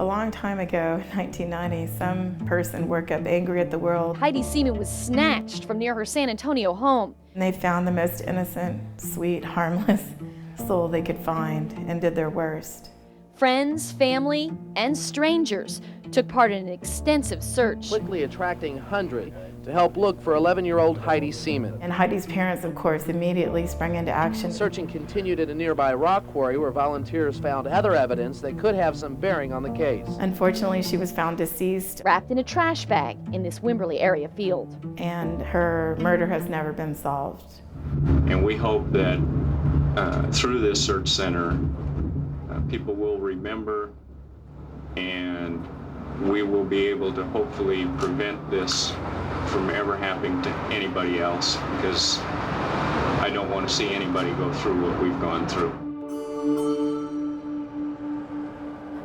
A long time ago, in 1990, some person woke up angry at the world. Heidi Search was snatched from near her San Antonio home. And they found the most innocent, sweet, harmless soul they could find and did their worst. Friends, family, and strangers took part in an extensive search. Quickly attracting hundreds to help look for 11-year-old Heidi Search. And Heidi's parents, of course, immediately sprang into action. Searching continued at a nearby rock quarry where volunteers found other evidence that could have some bearing on the case. Unfortunately, she was found deceased, wrapped in a trash bag in this Wimberley area field. And her murder has never been solved. And we hope that through this search center, people will remember, and we will be able to hopefully prevent this from ever happening to anybody else, because I don't want to see anybody go through what we've gone through.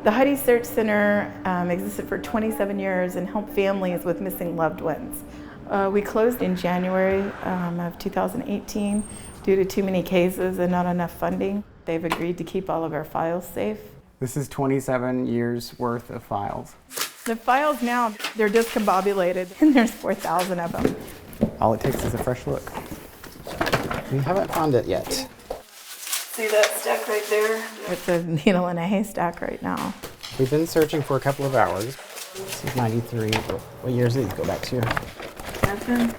The Heidi Search Center existed for 27 years and helped families with missing loved ones. We closed in January of 2018 due to too many cases and not enough funding. They've agreed to keep all of our files safe. This is 27 years worth of files. The files now, they're discombobulated, and there's 4,000 of them. All it takes is a fresh look. We haven't found it yet. See that stack right there? It's a needle in a haystack right now. We've been searching for a couple of hours. This is 93. What years did these go back to? Nothing.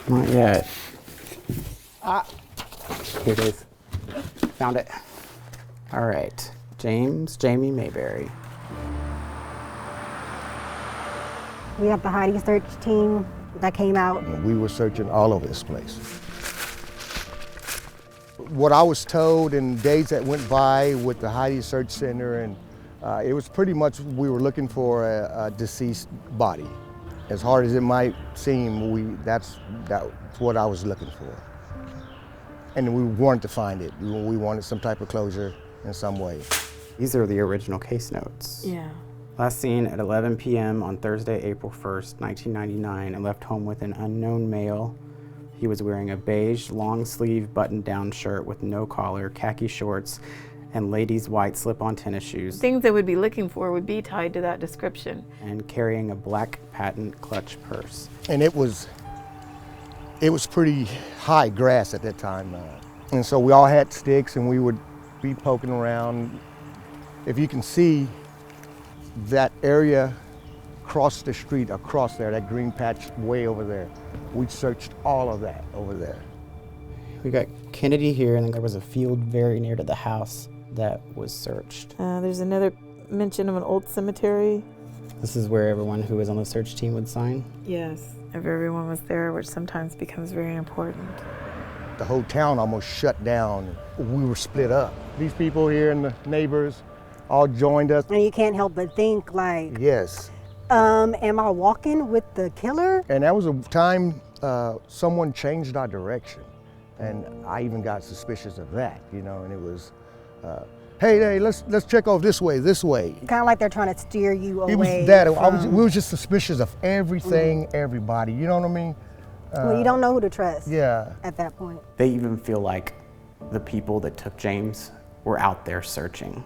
Not yet. Ah, here it is. Found it. All right, Jamie Mayberry. We have the Heidi Search team that came out. We were searching all over this place. What I was told in days that went by with the Heidi Search Center, and it was pretty much we were looking for a deceased body. As hard as it might seem, that's what I was looking for. And we wanted to find it. We wanted some type of closure in some way. These are the original case notes. Yeah. Last seen at 11 p.m. on Thursday, April 1st, 1999, and left home with an unknown male. He was wearing a beige, long-sleeve, button-down shirt with no collar, khaki shorts, and ladies' white slip-on tennis shoes. Things they would be looking for would be tied to that description. And carrying a black patent clutch purse. And it was pretty high grass at that time. And so we all had sticks and we would be poking around. If you can see that area across the street, across there, that green patch way over there, we searched all of that over there. We got Kenedy here, and then there was a field very near to the house that was searched. There's another mention of an old cemetery. This is where everyone who was on the search team would sign? Yes, if everyone was there, which sometimes becomes very important. The whole town almost shut down. We were split up. These people here and the neighbors all joined us. And you can't help but think like, yes. Am I walking with the killer? And that was a time someone changed our direction. And I even got suspicious of that, and it was, hey, let's check off this way. Kind of like they're trying to steer you away. It was that, we were just suspicious of everything, everybody, you know what I mean? Well, you don't know who to trust. Yeah. At that point. They even feel like the people that took James were out there searching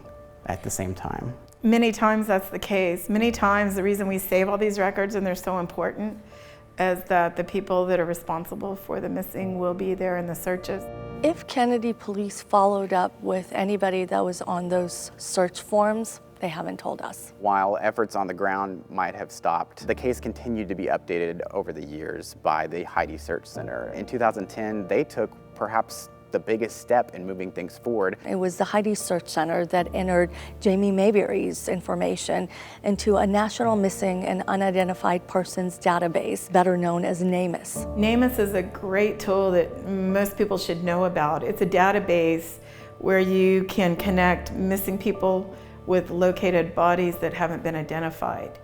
at the same time. Many times that's the case. Many times the reason we save all these records and they're so important is that the people that are responsible for the missing will be there in the searches. If Kenedy police followed up with anybody that was on those search forms, they haven't told us. While efforts on the ground might have stopped, the case continued to be updated over the years by the Heidi Search Center. In 2010, they took perhaps the biggest step in moving things forward. It was the Heidi Search Center that entered Jamie Mayberry's information into a National Missing and Unidentified Persons database, better known as NamUs. NamUs is a great tool that most people should know about. It's a database where you can connect missing people with located bodies that haven't been identified.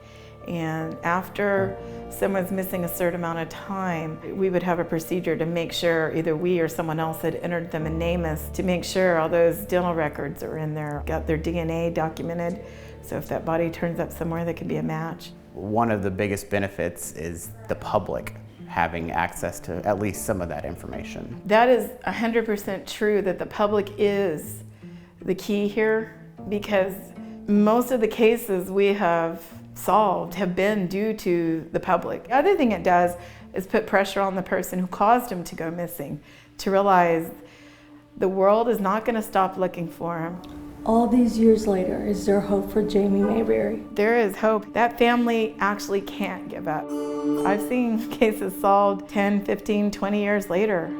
And after someone's missing a certain amount of time, we would have a procedure to make sure either we or someone else had entered them in NamUs to make sure all those dental records are in there, got their DNA documented. So if that body turns up somewhere, that could be a match. One of the biggest benefits is the public having access to at least some of that information. That is 100% true that the public is the key here, because Most of the cases we have solved have been due to the public. The other thing it does is put pressure on the person who caused him to go missing to realize the world is not going to stop looking for him. All these years later, is there hope for Jamie Mayberry? There is hope. That family actually can't give up. I've seen cases solved 10, 15, 20 years later.